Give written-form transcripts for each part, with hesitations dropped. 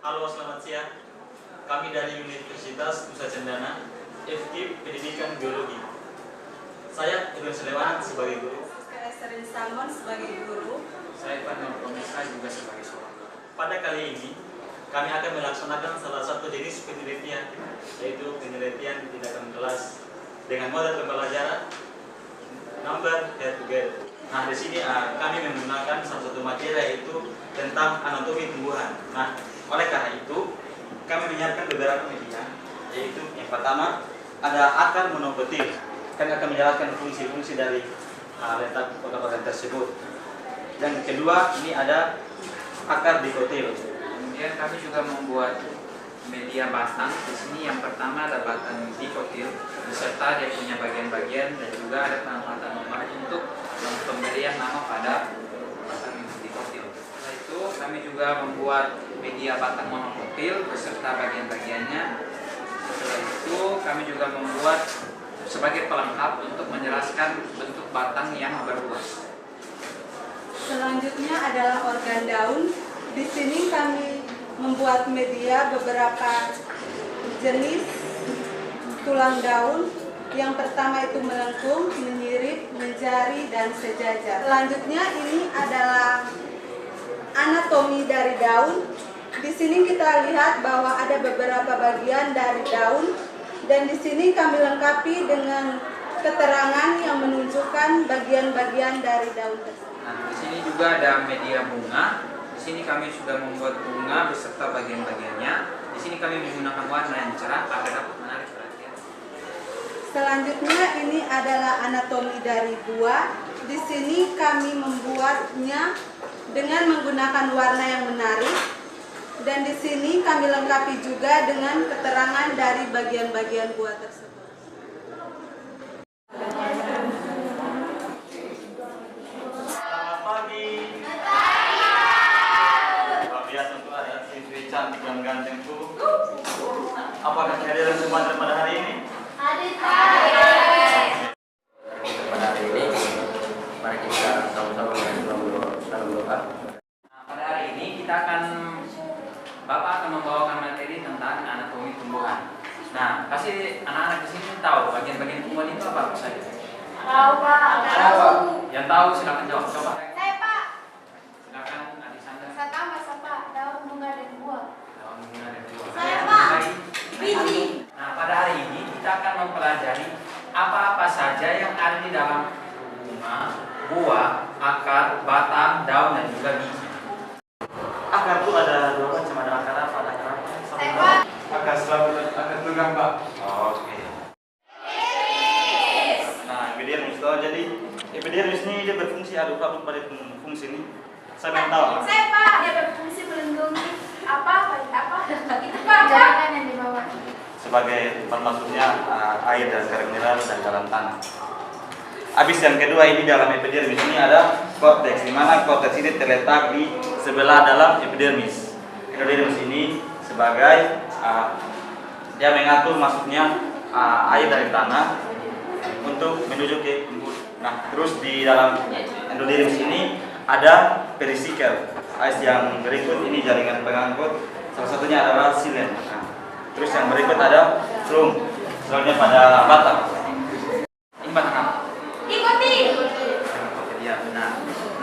Halo, selamat siang. Kami dari Universitas Nusa Cendana, FKIP Pendidikan Biologi. Saya Edwin Selewan sebagai guru. Saya Serin Salmon sebagai guru. Saya Fadil Promesa juga sebagai seorang guru. Pada kali ini, kami akan melaksanakan salah satu jenis penelitian, yaitu penelitian tindakan kelas dengan model pembelajaran number head together. Nah, di sini kami menggunakan salah satu materi yaitu tentang anatomi tumbuhan. Nah, oleh karena itu, kami menyiapkan beberapa media, yaitu yang pertama ada akar monokotil. Kami akan menjelaskan fungsi-fungsi dari letak organ tersebut. Dan kedua, ini ada akar dikotil. Kemudian kami juga membuat media batang. Di sini yang pertama ada batang dikotil beserta dia punya bagian-bagian dan juga ada penempatan nomor untuk pemberian nama pada batang dikotil. Setelah itu kami juga membuat media batang monokotil beserta bagian-bagiannya. Setelah itu kami juga membuat sebagai pelengkap untuk menjelaskan bentuk batang yang berbuah. Selanjutnya adalah organ daun. Di sini kami membuat media beberapa jenis tulang daun. Yang pertama itu melengkung, menyirip, menjari, dan sejajar. Selanjutnya ini adalah anatomi dari daun. Di sini kita lihat bahwa ada beberapa bagian dari daun, dan di sini kami lengkapi dengan keterangan yang menunjukkan bagian-bagian dari daun tersebut. Nah, di sini juga ada media bunga. Di sini kami sudah membuat bunga beserta bagian-bagiannya. Di sini kami menggunakan warna yang cerah agar dapat menarik perhatian. Selanjutnya ini adalah anatomi dari buah. Di sini kami membuatnya dengan menggunakan warna yang menarik. Dan di sini kami lengkapi juga dengan keterangan dari bagian-bagian buah tersebut. Selamat pagi. Luar biasa untuk ada siswi cantik dan gantengku. Apakah kehadiran semua pada hari ini? Pada hari ini, mari kita sama-sama salam doa. Nah, pada hari ini Bapak akan membawakan materi tentang anatomi tumbuhan. Nah, kasih anak-anak di sini tahu bagian-bagian tumbuhan itu apa saja. Tahu Pak. Tahu. Yang tahu silakan jawab. Coba. Saya Pak. Silakan Adik Sandra. Saya tahu Mas Pak. Daun bunga dan buah. Daun bunga dan buah. Saya, Pak. Biji. Nah, pada hari ini kita akan mempelajari apa-apa saja yang ada di dalam bunga, buah, akar, batang, daun, dan juga biji. Akar itu ada dua macam, ada akar apa, ada akar apa? Saya Pak. Akar tunggang Pak. Oke. Nah, epidermis toh. Jadi epidermis ini dia berfungsi aduk-aduk pada fungsi ini. Saya mau tahu. Saya Pak. Dia berfungsi melindungi apa? Itu Pak. Jaringan yang di bawah. Sebagai termasuknya air dan cairan mineral dan dalam tanah. Habis yang kedua ini dalam epidermis ini ada korteks, di mana korteks ini terletak di sebelah dalam epidermis. Epidermis ini sebagai dia mengatur masuknya air dari tanah untuk menuju ke embun. Nah, terus di dalam endodermis ini ada perisikel. Yang berikut ini jaringan pengangkut. Salah satunya adalah silen. Nah, terus yang berikut ada flum. Selanjutnya pada batang. Ini batang apa? Ikuti. Ya,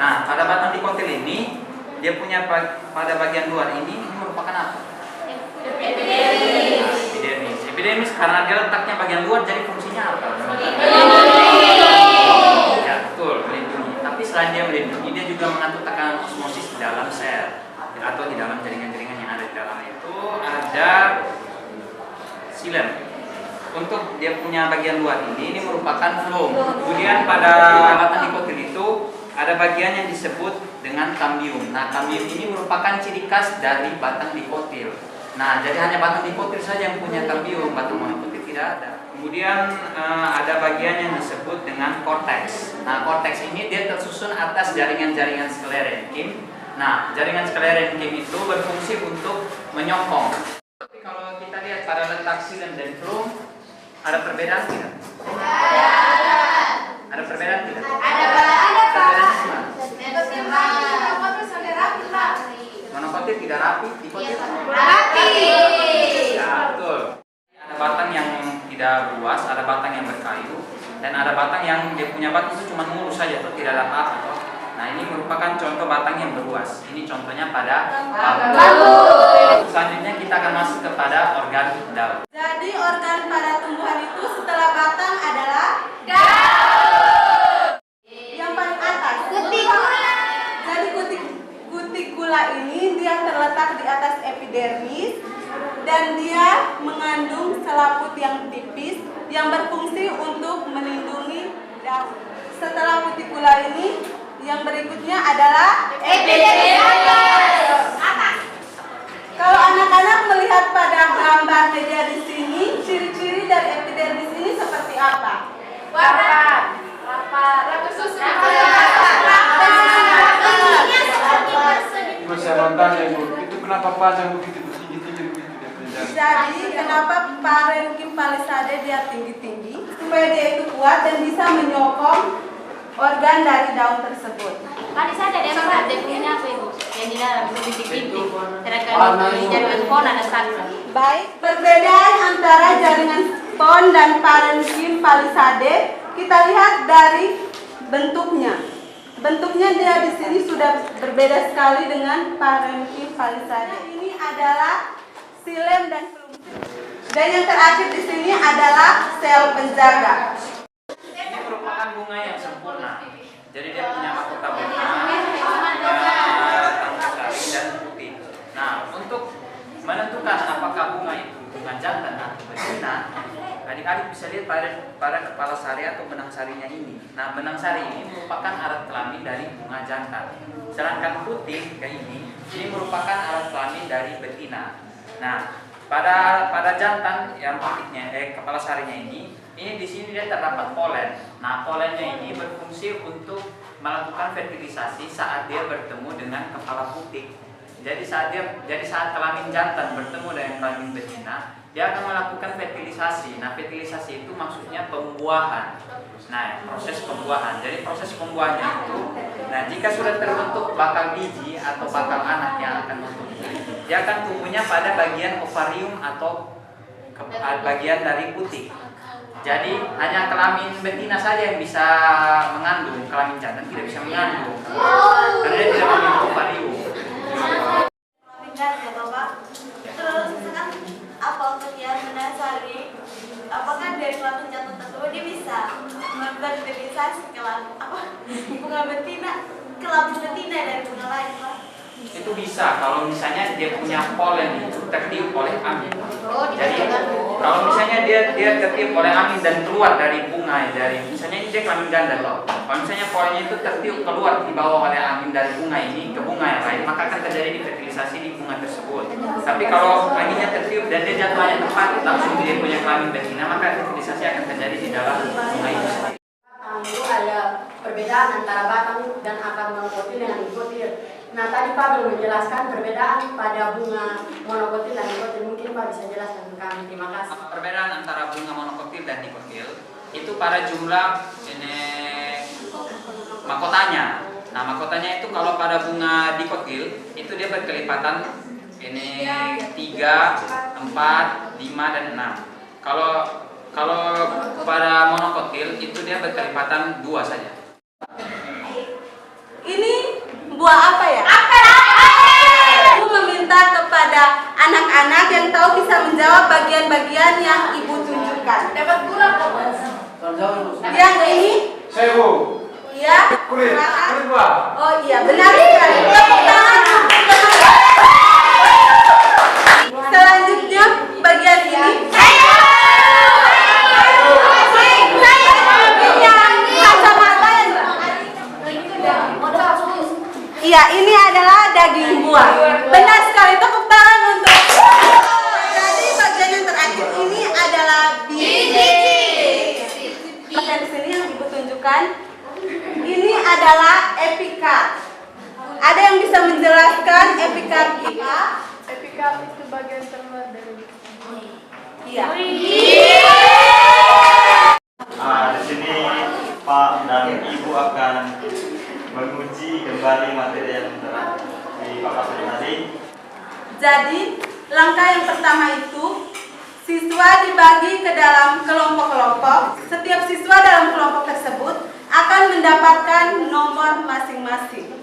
nah, pada batang dikotil ini dia punya pada bagian luar ini merupakan apa? Epidermis. Epidermis. Epidermis karena dia letaknya bagian luar, jadi fungsinya apa? Ya, betul, melindungi. Tapi selain dia melindungi, dia juga mengatur tekanan osmosis di dalam sel atau di dalam jaringan-jaringan yang ada di dalam itu ada silen. Untuk dia punya bagian luar ini merupakan floem. Kemudian pada batang dikotil itu ada bagian yang disebut dengan kambium. Nah, kambium ini merupakan ciri khas dari batang dikotil. Nah, jadi hanya batang dikotil saja yang punya kambium, batang monokotil tidak ada. Kemudian ada bagian yang disebut dengan korteks. Nah, korteks ini dia tersusun atas jaringan-jaringan sklerenkim. Nah, jaringan sklerenkim itu berfungsi untuk menyokong. Tapi kalau kita lihat pada letak silen dan floem, ada perbedaan tidak? Ada perbedaan tidak? Ada Pak. Perbedaannya di mana? Monokotil tidak tidak rapi, dikotil. Rapi. Ya, betul. Ada batang yang tidak luas, ada batang yang berkayu, dan ada batang yang dia punya batang itu cuma mulus saja, atau tidak ada apa-apa. Nah, ini merupakan contoh batang yang berluas. Ini contohnya pada bambu. Selanjutnya kita akan masuk kepada organ daun. Jadi organ pada tumbuhan itu setelah batang adalah Daun. yang paling atas. Kutikula. Jadi kutikula ini dia terletak di atas epidermis dan dia mengandung selaput yang tipis yang berfungsi untuk melindungi daun. Setelah kutikula ini, yang berikutnya adalah Epidermis. Kalau anak-anak melihat pada gambar media di sini, ciri-ciri dari epidermis ini seperti apa? Warna. Rambut susu. Terus saya mau tanya Ibu, itu kenapa panjang begitu tinggi-tinggi begitu dia punya jalan? Jadi kenapa parenchyma palisade dia tinggi-tinggi? Supaya dia itu kuat dan bisa menyokong organ dari daun tersebut. Tadi saya ada yang dia punya apa Ibu? Yang di dalam bintik-bintik. Sedangkan di jaringan pohon ada satu. Baik, perbedaan antara jaringan spon dan parenchyma palisade kita lihat dari bentuknya. Bentuknya dia di sini sudah berbeda sekali dengan parenchyma palisade. Ini adalah xilem dan phloem. Dan yang terakhir di sini adalah sel penjaga. Ini merupakan bunga yang sempurna. Jadi dia punya mahkota bunga, tangkai dan putih. Nah, untuk menentukan apakah bunga itu bunga jantan atau betina, adik-adik bisa lihat pada kepala sari atau benang sarinya ini. Nah, benang sari ini merupakan alat kelamin dari bunga jantan. Sedangkan putih kayak ini merupakan alat kelamin dari betina. Nah, pada jantan yang putihnya, kepala sarinya ini di sini dia terdapat polen. Nah, polennya ini berfungsi untuk melakukan fertilisasi saat dia bertemu dengan kepala putih. Jadi saat kelamin jantan bertemu dengan kelamin betina, dia akan melakukan fertilisasi. Nah, fertilisasi itu maksudnya pembuahan. Nah, proses pembuahan. Jadi proses pembuahannya itu, nah jika sudah terbentuk bakal biji atau bakal anak yang akan bertumbuh, dia akan tumbuhnya pada bagian ovarium atau bagian dari putih. Jadi hanya kelamin betina saja yang bisa mengandung, kelamin jantan tidak bisa mengandung karena dia tidak memiliki ovarium. Ya Bapak. Terus kan apa kegiatan mendasari? Apakah dari kelamin jantan tersebut dia bisa memfertilisasi bunga betina, kelamin betina dari bunga lain, Pak? Itu bisa kalau misalnya dia punya polen itu tertiup oleh angin. Jadi kalau misalnya dia tertiup oleh angin dan keluar dari bunga, dari misalnya ini dia kelamin ganda loh. Kalau misalnya polennya itu tertiup keluar di bawah oleh angin dari bunga ini ke bunga yang lain, maka akan terjadi fertilisasi di bunga tersebut. Tapi kalau anginnya tertiup dan dia jatuhnya tepat langsung dia punya kelamin betina, maka fertilisasi akan terjadi di dalam bunga itu sendiri. Itu ada perbedaan antara batang dan akar monokotil dengan dikotil. Nah, tadi Pak belum menjelaskan perbedaan pada bunga monokotil dan dikotil. Mungkin Pak bisa jelaskan ke kami. Terima kasih. Perbedaan antara bunga monokotil dan dikotil itu pada jumlah mahkotanya. Nah, mahkotanya itu kalau pada bunga dikotil itu dia berkelipatan 3, 4, 5 dan 6. Kalau pada monokotil itu dia berkelipatan 2 saja. Ini buah apa ya? Ibu meminta kepada anak-anak yang tahu bisa menjawab bagian-bagian yang ibu tunjukkan. Dapat gula kok. Yang ini? Sewu. Iya. Kulit buah. Oh iya, benar sekali. Tepuk tangan. Selanjutnya bagian ini. Iya, ini adalah daging buah. Benar sekali, tepuk tangan untuk. Jadi bagian yang terakhir ini adalah biji. Bagian sini yang ibu tunjukkan, ini adalah epikard. Ada yang bisa menjelaskan epikard kita? Epikard itu bagian terluar dari. Iya. Di sini Pak dan Ibu akan menguji kembali materi yang telah dipaparkan tadi. Jadi, langkah yang pertama itu siswa dibagi ke dalam kelompok-kelompok. Setiap siswa dalam kelompok tersebut akan mendapatkan nomor masing-masing.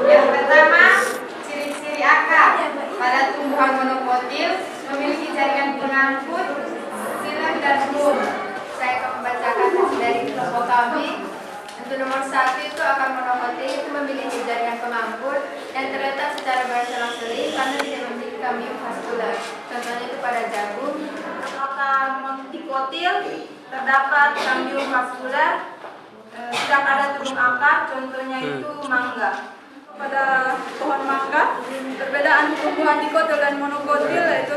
Yang pertama, ciri-ciri akar pada tumbuhan monokotil memiliki jaringan pengangkut, silang dan bum. Saya akan membacakan dari kelompok kami. Untuk nomor 1 itu akar monokotil itu memiliki jaringan pengangkut yang terletak secara berselang-seling karena tidak memiliki kambium vaskular. Contohnya itu pada jagung. Akar monokotil terdapat kambium vaskular. Sedang ada turun akar, contohnya itu mangga. Pada pohon mangga, perbedaan tumbuhan dikotil dan monokotil itu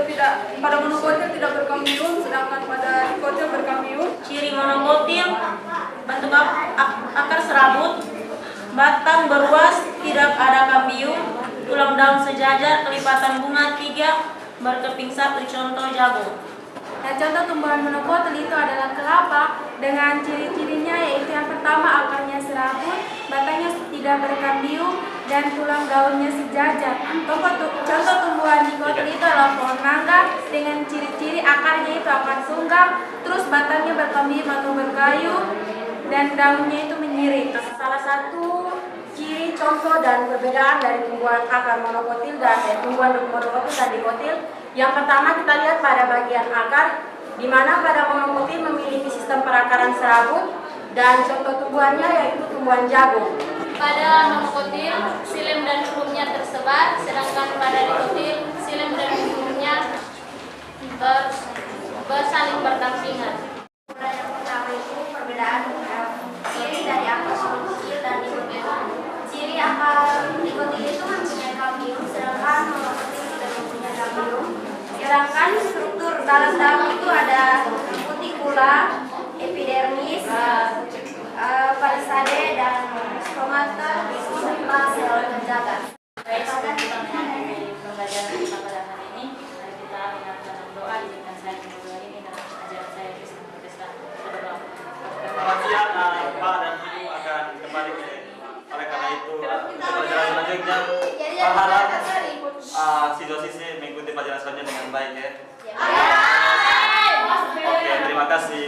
pada monokotil tidak berkambium, sedangkan pada dikotil berkambium. Ciri monokotil, bentuk akar serabut, batang beruas, tidak ada kambium, tulang daun sejajar, kelipatan bunga 3, berkeping 1, contoh jagung. Nah, contoh tumbuhan monokotil itu adalah kelapa dengan ciri-cirinya yaitu yang pertama akarnya serabut, batangnya tidak berkambium, dan tulang daunnya sejajar. Contoh tumbuhan dikotil itu adalah pohon mangga dengan ciri-ciri akarnya itu akar sunggang, terus batangnya berkambium atau berkayu, dan daunnya itu menyirik. Salah satu ciri contoh dan perbedaan dari tumbuhan akar monokotil dan tumbuhan monokotil dan dikotil, yang pertama kita lihat pada bagian akar, di mana pada monokotil memiliki sistem perakaran serabut dan contoh tumbuhannya yaitu tumbuhan jagung. Pada monokotil, xilem dan hurufnya tersebar, sedangkan pada dikotil, xilem dan hurufnya bersaling berdampingan. Yang pertama itu perbedaan ciri dari akar monokotil dan dikotil. Ciri akar dikotil itu mempunyai kambium, sedangkan monokotil tidak mempunyai kambium. Sedangkan struktur dalam daun itu ada kutikula, epidermis, palisade, dan stomata, serta sel penjaga. Baik, sudah kita mengakhiri pembelajaran kita pada hari ini. Mari kita ingatkan doa, izinkan saya berdoa ini dan ajaran saya Kristen Protestan. Berdoa. Selamat siang, Pak dan Ibu akan kembali ke oleh karena itu untuk pelajaran selanjutnya berharap siswa-siswi mengikuti pelajaran selanjutnya dengan baik ya. Oke, terima kasih.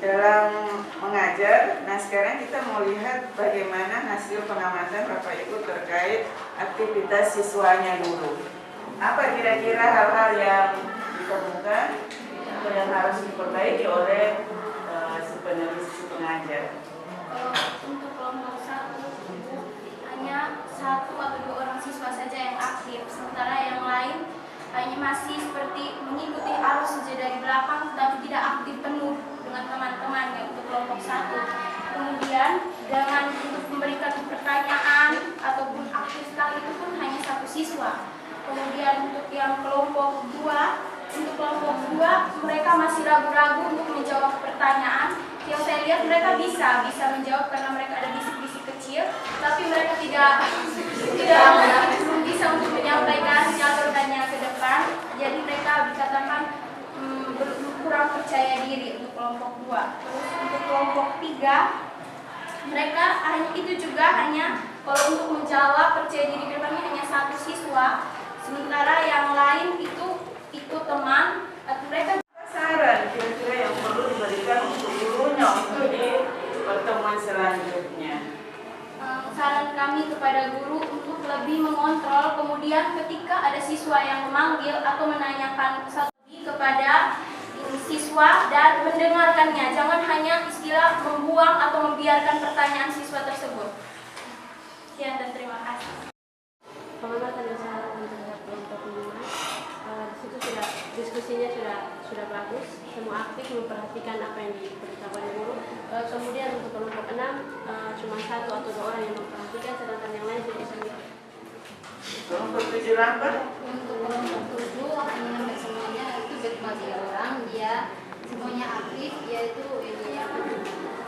Dalam mengajar, nah sekarang kita mau lihat bagaimana hasil pengamatan Bapak Ibu terkait aktivitas siswanya dulu. Apa kira-kira hal-hal yang ditemukan atau yang harus diperbaiki oleh si penulis, si pengajar? Untuk kelompok 1 hanya 1 atau 2 orang siswa saja yang aktif, sementara yang lain hanya masih seperti mengikuti arus saja dari belakang tetapi tidak aktif penuh dengan teman-temannya untuk kelompok 1. Kemudian dengan untuk memberikan pertanyaan ataupun aktif sekali itu pun hanya 1 siswa. Kemudian untuk yang kelompok 2, mereka masih ragu-ragu untuk menjawab pertanyaan. Yang saya lihat mereka bisa menjawab karena mereka ada bisik-bisik kecil, tapi mereka belum bisa untuk menyampaikan jawabannya ke depan. Jadi mereka dikatakan kurang percaya diri untuk kelompok 2. Terus untuk kelompok 3, mereka hanya kalau untuk menjawab percaya diri ke depannya hanya 1 siswa, sementara yang lain itu teman atau mereka. Saran kira-kira yang perlu diberikan untuk gurunya untuk di pertemuan selanjutnya. Saran kami kepada guru untuk lebih mengontrol, kemudian ketika ada siswa yang memanggil atau menanyakan kepada siswa siswa dan mendengarkannya. Jangan hanya istilah membuang atau membiarkan pertanyaan siswa tersebut. Sekian dan terima kasih. Pengamatan dan saran terhadap kelompok 5. Di situ diskusinya sudah bagus. Semua aktif memperhatikan apa yang diberitakan guru. Kemudian untuk kelompok 6 cuma 1 atau 2 orang yang memperhatikan, sedangkan yang lain tidak bisa. Kelompok 7 apa? Untuk kelompok 7 hampir semuanya itu berbagi orang, dia semuanya aktif, yaitu ini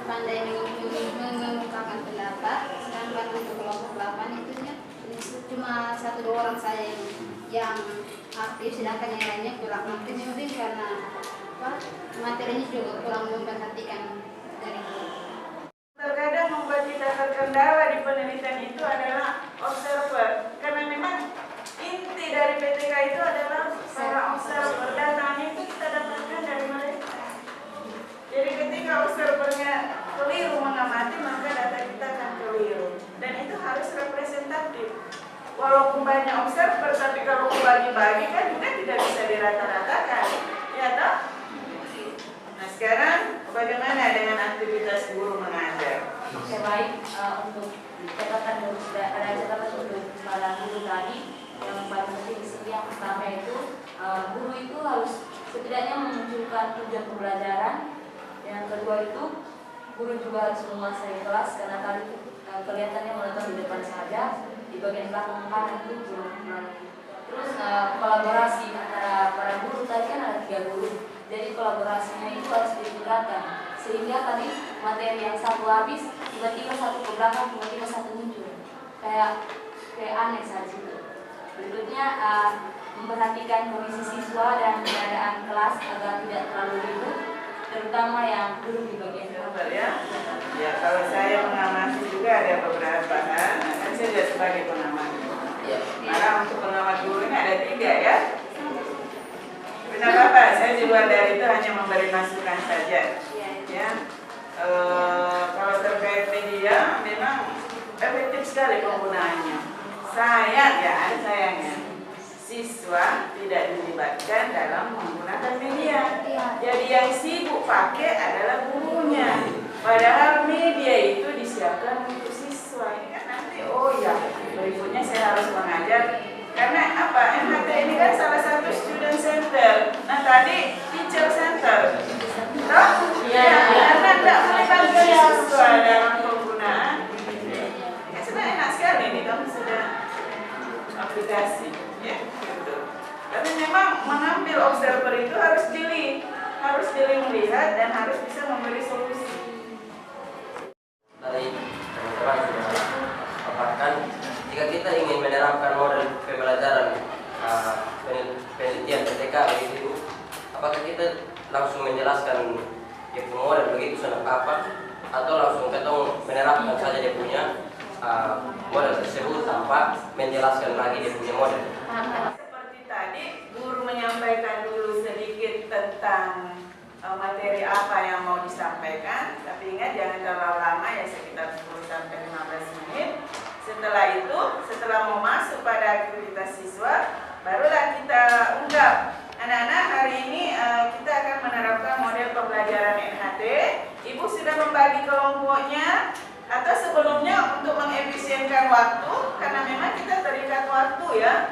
pandai mengemukakan pendapat. Sedangkan untuk kelompok 8 itu cuma 1-2 orang saya yang aktif, sedangkan yang lainnya kurang aktif, mungkin karena materinya juga kurang memperhatikan dari guru. Terkadang membuat kita terkendala di penelitian itu adalah observer, karena memang inti dari PTK itu adalah para observer. Datanya itu kita dapatkan dari mereka. Jadi ketika observernya keliru mengamati, maka data kita akan keliru, dan itu harus representatif. Walaupun banyak observer, tapi kalau bagi-bagi kan juga tidak bisa dirata-ratakan, ya toh? Nah sekarang bagaimana dengan aktivitas guru mengajar? Oke, baik, untuk catatan guru sudah ada catatan untuk para guru tadi. Yang paling penting di sini yang pertama itu guru itu harus setidaknya memunculkan tujuan pembelajaran. Yang kedua itu guru juga harus menguasai kelas, karena tadi kelihatannya menonton di depan saja, di bagian belakang kanan itu belum. Terus kolaborasi antara para guru, tadi kan ada 3 guru, jadi kolaborasinya itu harus ditingkatkan, sehingga tadi materi yang satu habis, tiba-tiba satu ke belakang, tiba-tiba satu muncul, kayak aneh saat itu. Berikutnya memperhatikan kondisi siswa dan keadaan kelas agar tidak terlalu ribut, terutama yang duduk di bagian bawah ya. Ya, kalau saya mengamati juga ada beberapa hal, kan saya juga sebagai pengamat. Karena untuk pengamat guru ini ada 3 ya. Benar apa? Saya di luar dari itu hanya memberi masukan saja. Ya. Kalau terkait media, memang efektif sekali penggunaannya. Sayangnya siswa tidak dilibatkan dalam menggunakan media. Jadi yang sibuk pakai adalah gurunya. Padahal media itu disiapkan untuk siswa. Ini kan nanti, oh ya, berikutnya saya harus mengajar. Karena apa? MHT ini kan salah satu student center. Nah tadi teacher center. Toh? Ya, karena tidak melibatkan siswa dalam penggunaan. Ya sebenarnya enak sekali nih, kamu sudah aplikasi. Ya, gitu. Tapi memang mengambil observer itu harus jeli melihat dan harus bisa memberi solusi. Tadi teman-teman sudah paparkan, jika kita ingin menerapkan model pembelajaran penelitian PTK begitu, apakah kita langsung menjelaskan dia punya model begitu senang apa, atau langsung kita menerapkan saja dia punya model tersebut tanpa menjelaskan lagi dia punya model? Seperti tadi, guru menyampaikan dulu sedikit tentang materi apa yang mau disampaikan, tapi ingat jangan terlalu lama, ya sekitar 10-15 menit. Setelah itu, setelah mau masuk pada aktivitas siswa, barulah kita ungkap. Anak-anak, hari ini kita akan menerapkan model pembelajaran NHT. Ibu sudah membagi kelompoknya, atau sebelumnya untuk mengefisienkan waktu, karena memang kita terikat waktu ya.